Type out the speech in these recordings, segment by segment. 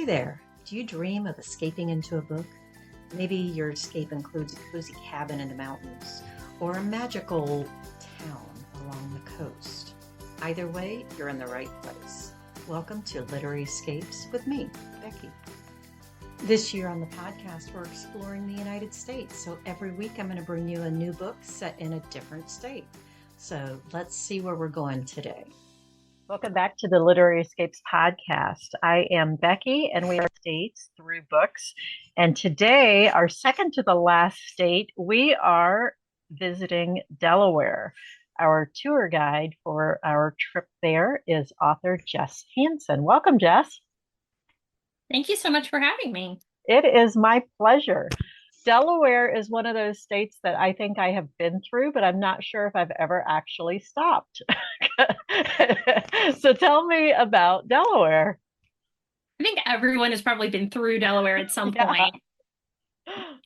Hey there, do you dream of escaping into a book? Maybe your escape includes a cozy cabin in the mountains or a magical town along the coast. Either way, you're in the right place. Welcome to Literary Escapes with me, Becky. This year on the podcast, we're exploring the United States. So every week I'm going to bring you a new book set in a different state. So let's see where we're going today. Welcome back to the Literary Escapes podcast. I am Becky, and we are states through books. And today, our second to the last state, we are visiting Delaware. Our tour guide for our trip there is author Jess Hansen. Welcome, Jess. Thank you so much for having me. It is my pleasure. Delaware is one of those states that I think I have been through, but I'm not sure if I've ever actually stopped. So tell me about Delaware. I think everyone has probably been through Delaware at some point.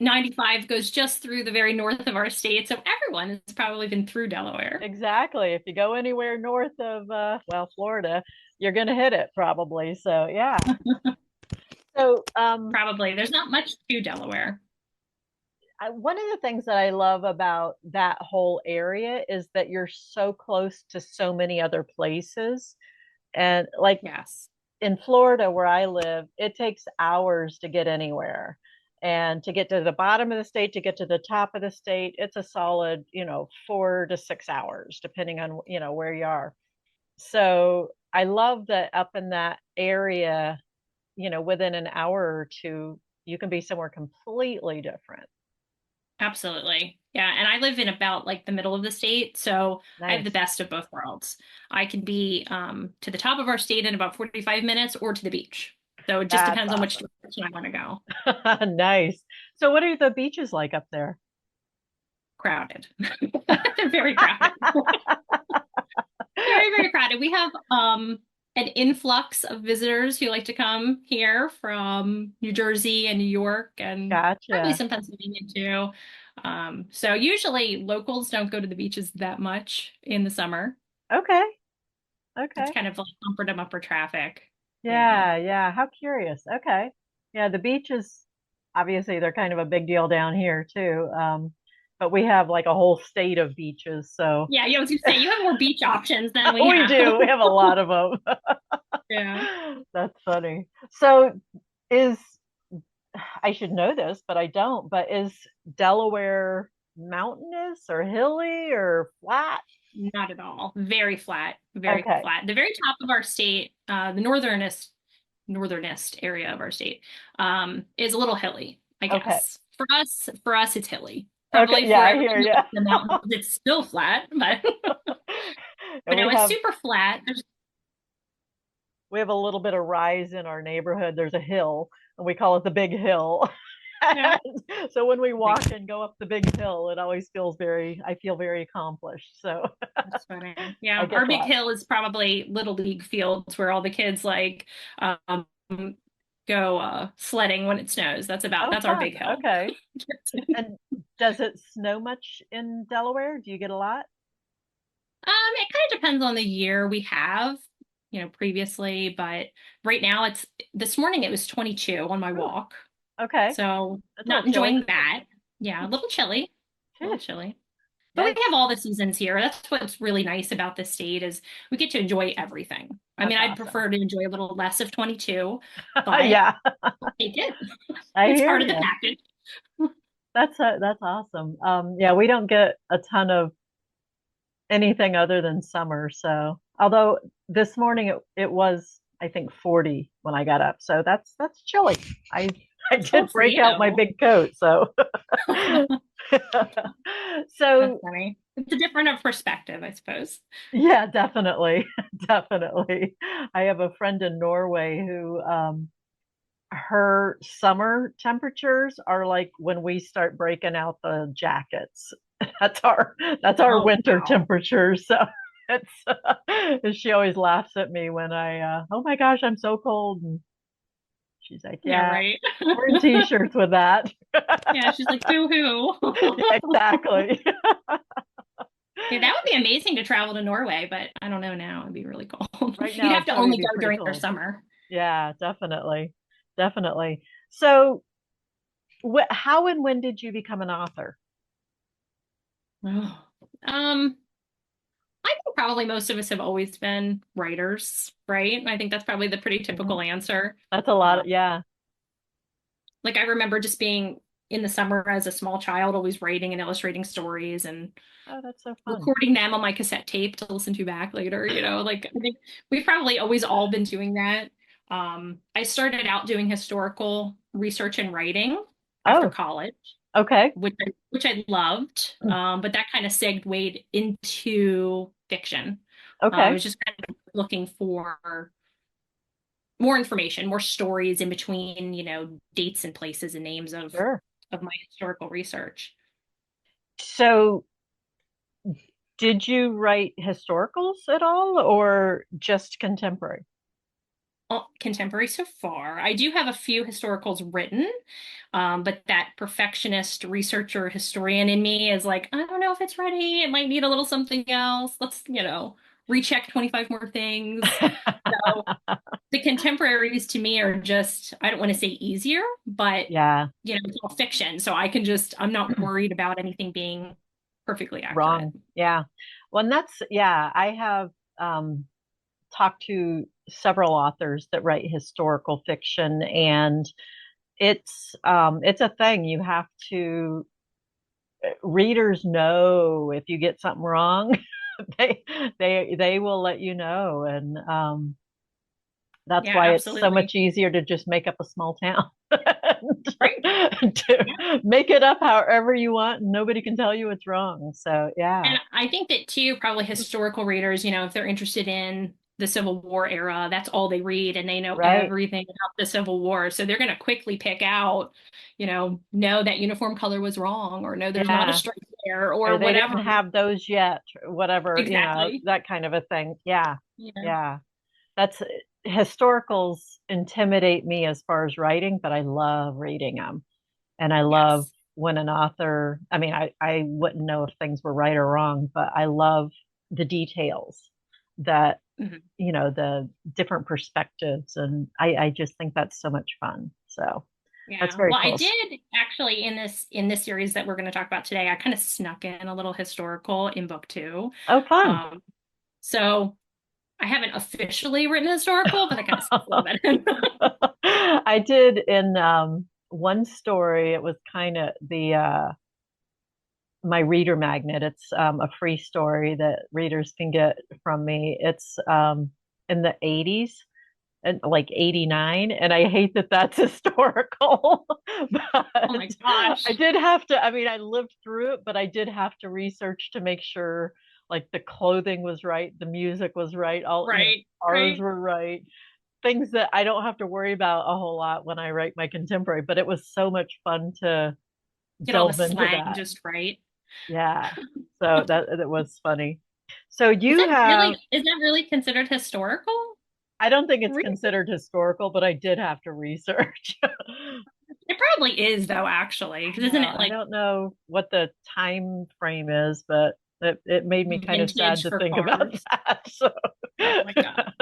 95 goes just through the very north of our state, so everyone has probably been through Delaware. Exactly. If you go anywhere north of, Florida, you're going to hit it probably. So, yeah. So, Probably. There's not much to Delaware. one of the things that I love about that whole area is that you're so close to so many other places. And like Yes. in Florida, where I live, it takes hours to get anywhere. And to get to the bottom of the state, to get to the top of the state, it's a solid, 4 to 6 hours, depending on, where you are. So I love that up in that area, within an hour or two, you can be somewhere completely different. Absolutely. Yeah. And I live in about like the middle of the state, so I have the Nice. best of both worlds. I can be to the top of our state in about 45 minutes or to the beach. So it just That's depends on which awesome. direction I want to go. Nice. So what are the beaches like up there? Crowded. They're very crowded. Very, very crowded. We have an influx of visitors who like to come here from New Jersey and New York and probably Gotcha. some Pennsylvania too. So usually locals don't go to the beaches that much in the summer. Okay. It's Okay. kind of like bumper to bumper traffic. Yeah. Yeah, yeah. How curious. Okay. Yeah, the beaches, obviously, they're kind of a big deal down here too. But we have like a whole state of beaches, so Yeah, I was gonna say you have more beach options than we we have. do. We have a lot of them. Yeah. That's funny. So is I should know this, but I don't. But is Delaware mountainous or hilly or flat? Not at all. Very flat, very Okay. flat. The very top of our state, the northernest area of our state, is a little hilly, I Okay. guess. For us, it's hilly. Okay. Probably Yeah, for I everyone hear who you. lives in the mountains, it's still flat, but And no, it's super flat. There's we have a little bit of rise in our neighborhood. There's a hill, and we call it the Big Hill. no So when we big. walk and go up the big hill, it always I feel very accomplished. So That's funny. I Yeah, get our big that. hill is probably little league fields where all the kids like um, go sledding when it snows. Oh, That's our fun. big hill. Okay. And does it snow much in Delaware? Do you get a lot? It kind of depends on the year we have, previously, but right now this morning it was 22 on my Oh, walk. okay. So That's a not little chilly. enjoying that. Yeah, a little chilly, a little Phew. chilly. But we Yikes. have all the seasons here. That's what's really nice about this state is we get to enjoy everything. I That's mean, I'd awesome. prefer to enjoy a little less of 22, but Yeah, take it. I It's hear part of the you. package. That's awesome. Yeah, we don't get a ton of anything other than summer. So, although this morning it was, I think, 40 when I got up. So that's chilly. I I It's cold did for break you. out my big coat. So That's so funny. It's a different perspective, I suppose. yeah, definitely. Definitely. I have a friend in Norway who her summer temperatures are like when we start breaking out the jackets. That's our Oh, winter wow. temperature. So she always laughs at me when oh my gosh, I'm so cold. And she's like, Yeah, yeah, right. we're in t-shirts with that. Yeah, she's like, boo-hoo. Yeah, exactly. Yeah, that would be amazing to travel to Norway, but I don't know now. It'd be really cold. Right You'd now have it'd to probably only be go pretty during their cold. summer. Yeah, definitely. definitely. So, how and when did you become an author? Oh. I think probably most of us have always been writers, right? I think that's probably the pretty Mhm. typical answer. That's a lot Uh, of, yeah. like I remember just being in the summer as a small child, always writing and illustrating stories and Oh, that's so fun. recording them on my cassette tape to listen to back later, like I think we've probably always all been doing that. I started out doing historical research and writing after Oh, college, okay. which I loved. But that kind of segued into fiction. I Okay. was just kind of looking for more information, more stories in between, dates and places and names Sure. of my historical research. So, did you write historicals at all or just contemporary? Contemporary so far. I do have a few historicals written, but that perfectionist researcher historian in me is like, I don't know if it's ready. It might need a little something else. Let's, recheck 25 more things. So the contemporaries to me are just, I don't want to say easier, but Yeah. it's all fiction. So I'm not worried about anything being perfectly accurate. Wrong. Yeah. Well, and yeah, I have um, talked to several authors that write historical fiction, and it's a thing. You have to, readers know if you get something wrong, they they will let you know. And that's Yeah, why it's so absolutely. much easier to just make up a small town Right. Yeah. to make it up however you want and nobody can tell you it's wrong. So yeah. And I think that too, probably historical readers, if they're interested in the Civil War era, that's all they read and they know Right. everything about the Civil War. So they're going to quickly pick out, no, that uniform color was wrong, or no, there's not a Yeah. stripe there, Or or they whatever. didn't have those yet, or whatever, Exactly. that kind of a thing. Yeah. Yeah. Yeah. That's Historicals intimidate me as far as writing, but I love reading them. And I love Yes. when an author, I mean, I wouldn't know if things were right or wrong, but I love the details that, Mhm. the different perspectives. And I just think that's so much fun. So that's Yeah. very Well, I cool. did actually in this series that we're going to talk about today, I kind of snuck in a little historical in book two. Oh, fun. Um, so I haven't officially written a historical, but I kind of snuck a little bit in. I did in one story. It was kind of the my reader magnet. It's a free story that readers can get from me. It's in the 80s and like 89, and I hate that that's historical. But Oh my gosh. I did have to, I mean, I lived through it, but I did have to research to make sure like the clothing was right, the music was right, all, Right, cars right. were right, things that I don't have to worry about a whole lot when I write my contemporary, but it was so much fun to Get all the delve into slang that. just right. Yeah. So that was funny. So Is you that have, really is that really considered historical? I don't think it's Really? considered historical, but I did have to research. It probably is though, actually, I because isn't know. it I like don't know what the time frame is, but it made me kind of sad vintage to for think about cars? that. So, Oh my God.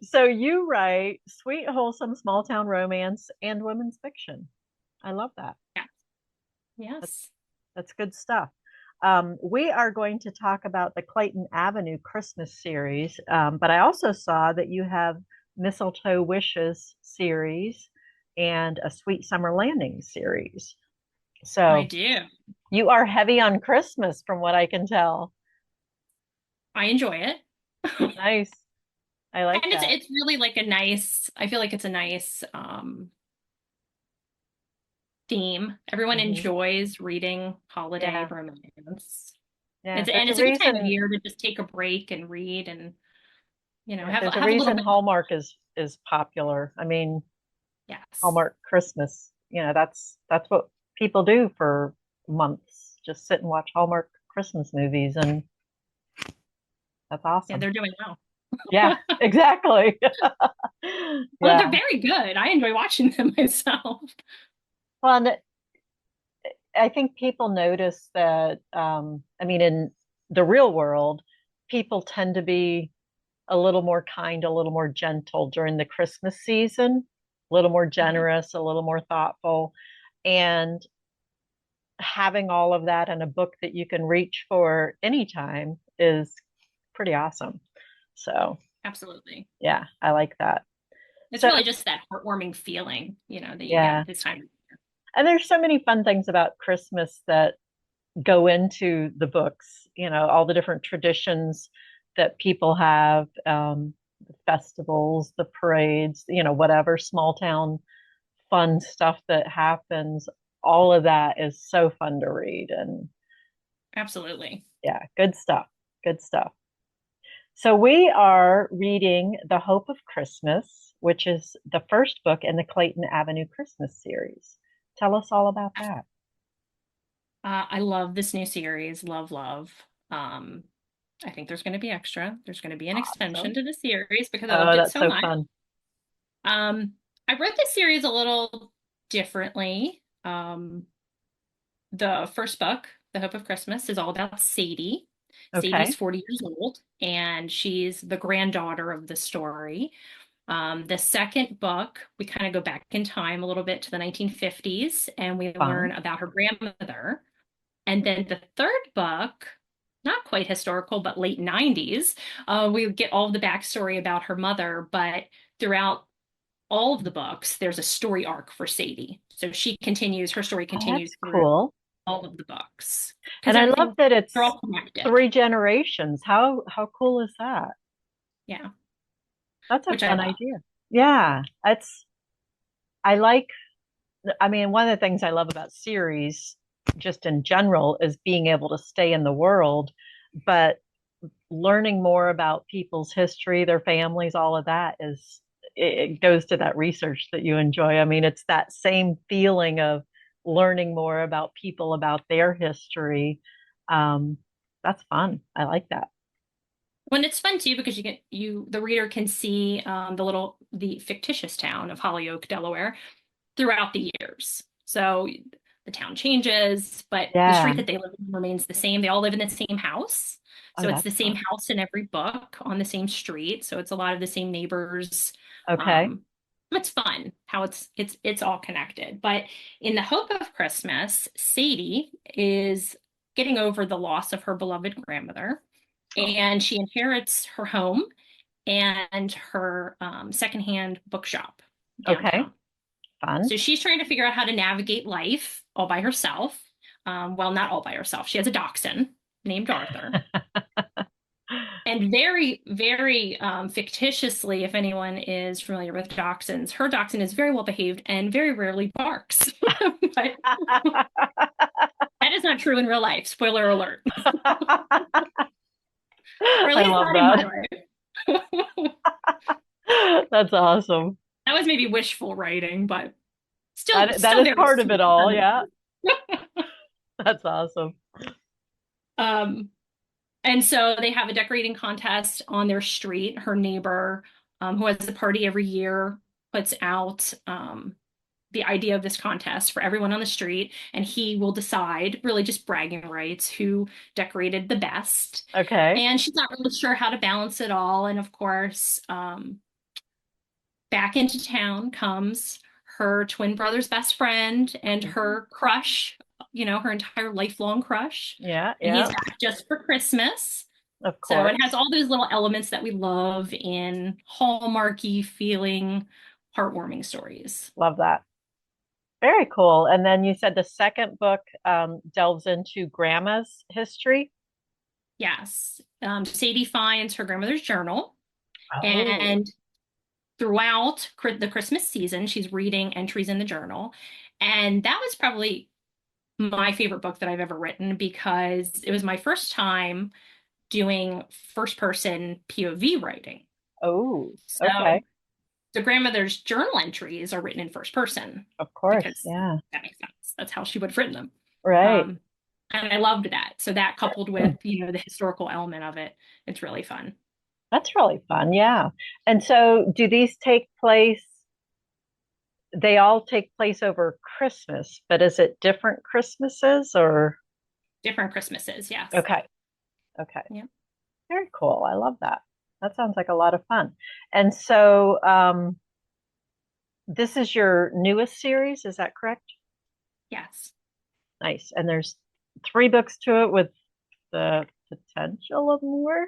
so you write sweet, wholesome, small town romance and women's fiction. I love that. Yeah. That's Yes. that's good stuff. We are going to talk about the Clayton Avenue Christmas series, but I also saw that you have Mistletoe Wishes series and a Sweet Summer Landing series. I So do. you are heavy on Christmas, from what I can tell. I enjoy it. Nice. I like And it's that. it's really like I feel like it's a nice theme. Everyone Hmm. enjoys reading holiday Yeah. romance. Yeah. And There's a it's a good time of reason. year to just take a break and read and Yeah, have there's a have a little reason bit. Hallmark is popular. I mean, Yes. Hallmark Christmas. That's what people do for months. Just sit and watch Hallmark Christmas movies, and that's Yeah, awesome. they're doing well. Yeah, exactly. Well, they're Yeah. very good. I enjoy watching them myself. Well, and I think people notice that, I mean, in the real world, people tend to be a little more kind, a little more gentle during the Christmas season, a little more Mhm. generous, a little more thoughtful. And having all of that in a book that you can reach for anytime is pretty awesome. So, Absolutely. yeah, I like that. It's So, really just that heartwarming feeling, that you get yeah. this time. And there's so many fun things about Christmas that go into the books, all the different traditions that people have, the festivals, the parades, whatever small town fun stuff that happens. All of that is so fun to read. And Absolutely. yeah, good stuff. Good stuff. So we are reading The Hope of Christmas, which is the first book in the Clayton Avenue Christmas series. Tell us all about that. I love this new series. Love, love. Um, I think there's going to be extra. There's going to be an extension Awesome. to the series because I Oh, loved it that's so so much. fun. I read this series a little differently. The first book, The Hope of Christmas, is all about Sadie. Okay, Sadie's 40 years old, and she's the granddaughter of the story. The second book, we kind of go back in time a little bit to the 1950s, and we fun. learn about her grandmother. And then the third book, not quite historical, but late 90s, we get all of the backstory about her mother, but throughout all of the books, there's a story arc for Sadie. So her story Oh, continues that's through cool. all of the books because And I love everything, that they're it's all connected. three generations. How cool is that? Yeah, That's a which I fun love. idea. Yeah, I like, I mean, one of the things I love about series, just in general, is being able to stay in the world, but learning more about people's history, their families, all of that it goes to that research that you enjoy. I mean, it's that same feeling of learning more about people, about their history. Um, that's fun. I like that. When it's fun too because the reader can see the fictitious town of Hollyoak, Delaware, throughout the years. So the town changes, but the Yeah. street that they live in remains the same. They all live in the same house. Oh, So it's the that's same fun. house in every book on the same street. So it's a lot of the same neighbors. Okay. Um, it's fun how it's all connected. But in the Hope of Christmas, Sadie is getting over the loss of her beloved grandmother, Oh, and she inherits her home and her secondhand bookshop okay. downtown. Fun. So she's trying to figure out how to navigate life all by herself. Well, not all by herself. She has a dachshund named Arthur. And very, very fictitiously, if anyone is familiar with dachshunds, her dachshund is very well behaved and very rarely barks. But that is not true in real life. Spoiler alert. Or at I least love not in my that. life. That's awesome. That was maybe wishful writing, but still, That still is very part of it sweet. all. Yeah. That's awesome. Um, And so they have a decorating contest on their street. Her neighbor, who has a party every year, puts out the idea of this contest for everyone on the street, and he will decide, really just bragging rights, who decorated the best. Okay. And she's not really sure how to balance it all. And of course, back into town comes her twin brother's best friend and Mhm. her crush, her entire lifelong crush. Yeah, And he's yeah, back just for Christmas. of So it has course. all those little elements that we love in hallmarky feeling, heartwarming stories. Love that. Very cool. And then you said the second book delves into grandma's history. Yes. Sadie finds her grandmother's journal, Oh, and throughout the Christmas season, she's reading entries in the journal. And that was probably my favorite book that I've ever written because it was my first time doing first person POV writing. oh, So okay. the grandmother's journal entries are written in first person Of course. because Yeah. that makes sense. That's how she would have written them. Right. Um, and I loved that. So that coupled with, the historical element of it, it's really fun. That's really fun. Yeah. And so do these take place, they all take place over Christmas, but is it different Christmases or? Different Christmases, yes. Okay. Okay. Yeah. Very cool. I love that. That sounds like a lot of fun. And so, this is your newest series, is that correct? Yes. Nice. And there's 3 books to it with the potential of more.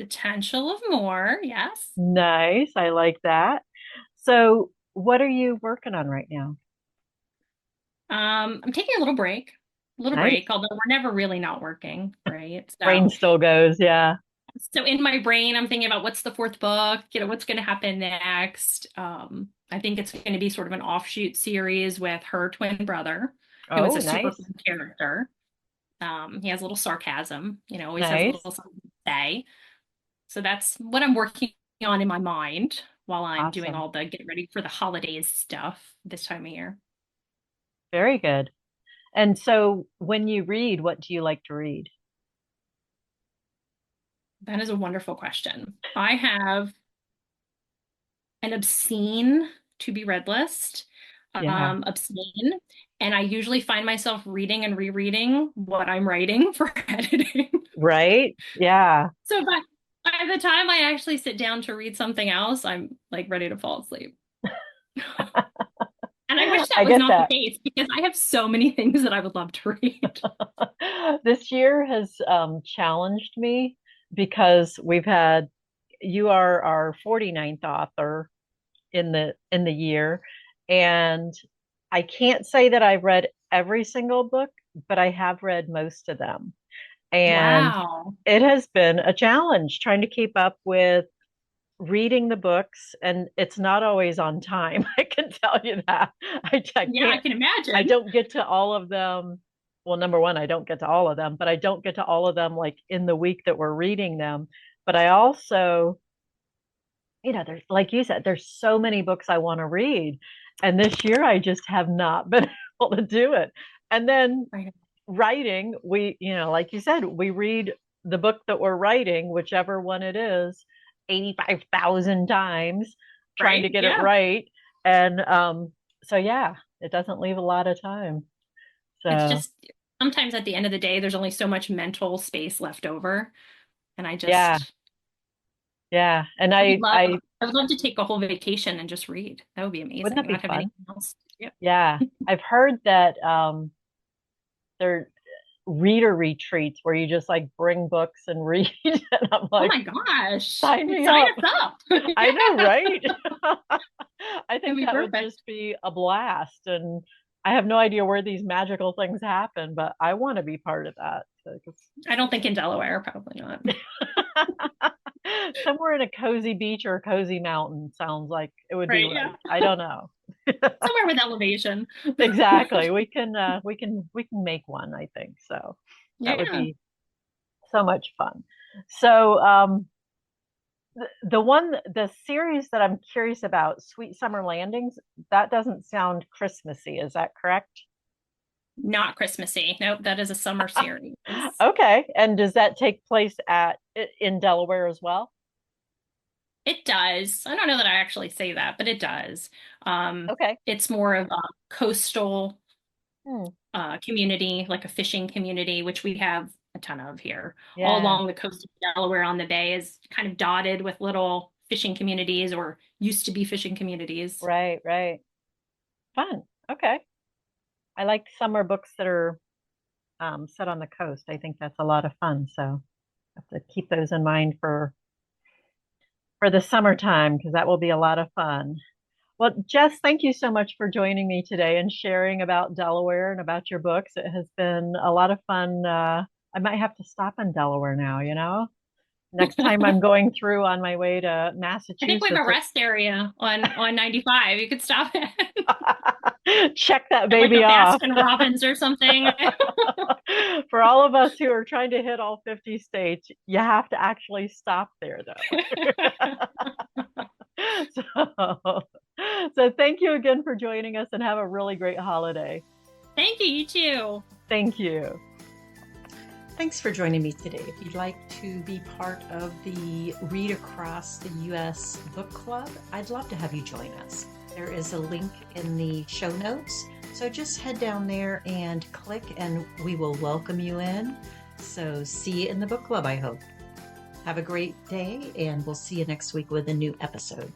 Potential of more. Yes. Nice. I like that. So, what are you working on right now? I'm taking a little Nice. break, although we're never really not working, right? Brain still goes, yeah. So in my brain, I'm thinking about what's the 4th book, what's going to happen next. I think it's going to be sort of an offshoot series with her twin brother, who is Oh, a super nice. fun character. He has a little sarcasm, always has a Nice. little something to say. So that's what I'm working on in my mind while I'm doing Awesome. all the get ready for the holidays stuff this time of year. Very good. And so, when you read, what do you like to read? That is a wonderful question. I have an obscene to be read list, Yeah. obscene, and I usually find myself reading and rereading what I'm writing for editing. Right? Yeah. So by the time I actually sit down to read something else, I'm like ready to fall asleep. And I wish that I was get not the that. case because I have so many things that I would love to read. This year has challenged me because you are our 49th author in the year, and I can't say that I've read every single book, but I have read most of them. And Wow. it has been a challenge trying to keep up with reading the books, and it's not always on time. I can tell you that. I Yeah, I can't, can I imagine. don't get to all of them. Well, number one, I don't get to all of them, but I don't get to all of them like in the week that we're reading them. But I also, there's, like you said, there's so many books I want to read. And this year I just have not been able to do it. And then Right. writing, like you said, we read the book that we're writing, whichever one it is, 85,000 times, trying to Right? get it Yeah. right. And so, yeah, it doesn't leave a lot of time. It's So, just sometimes at the end of the day, there's only so much mental space left over. And yeah, yeah. And I would love, I I would love to take a whole vacation and just read. That would be wouldn't that amazing. be Not have fun? anything else to do. Yeah. I've heard that there reader retreats where you just like bring books and read. And I'm Oh like, my gosh. sign me Sign up. us up. I know, Yeah. right? I It'd think be that would perfect. just be a blast. And I have no idea where these magical things happen, but I want to be part of that. I don't think in Delaware, probably not. Somewhere in a cozy beach or a cozy mountain sounds like it would be Right, yeah. right. I don't know. Somewhere with elevation. Exactly. We can make one, I think. So that would Yeah. be so much fun. So the series that I'm curious about, Sweet Summer Landings, that doesn't sound Christmassy. Is that correct? Not Christmassy. Nope, that is a summer series. Okay. And does that take place in Delaware as well? It does. I don't know that I actually say that, but it does. Okay. It's more of a coastal Hmm. community, like a fishing community, which we have a ton of here. All Yeah. along the coast of Delaware on the bay is kind of dotted with little fishing communities or used to be fishing communities. Right, right. Fun. Okay. I like summer books that are set on the coast. I think that's a lot of fun. So I have to keep those in mind for the summertime because that will be a lot of fun. Well, Jess, thank you so much for joining me today and sharing about Delaware and about your books. It has been a lot of fun. I might have to stop in Delaware now. Next time I'm going through on my way to I think we have a Massachusetts. rest area on 95. You could stop at Check that like baby a off. Baskin Robbins or something. For all of us who are trying to hit all 50 states, you have to actually stop there, though. So, so thank you again for joining us and have a really great holiday. Thank you, you too. Thank you. Thanks for joining me today. If you'd like to be part of the Read Across the U.S. Book Club, I'd love to have you join us. There is a link in the show notes, so just head down there and click and we will welcome you in. So see you in the book club, I hope. Have a great day, and we'll see you next week with a new episode.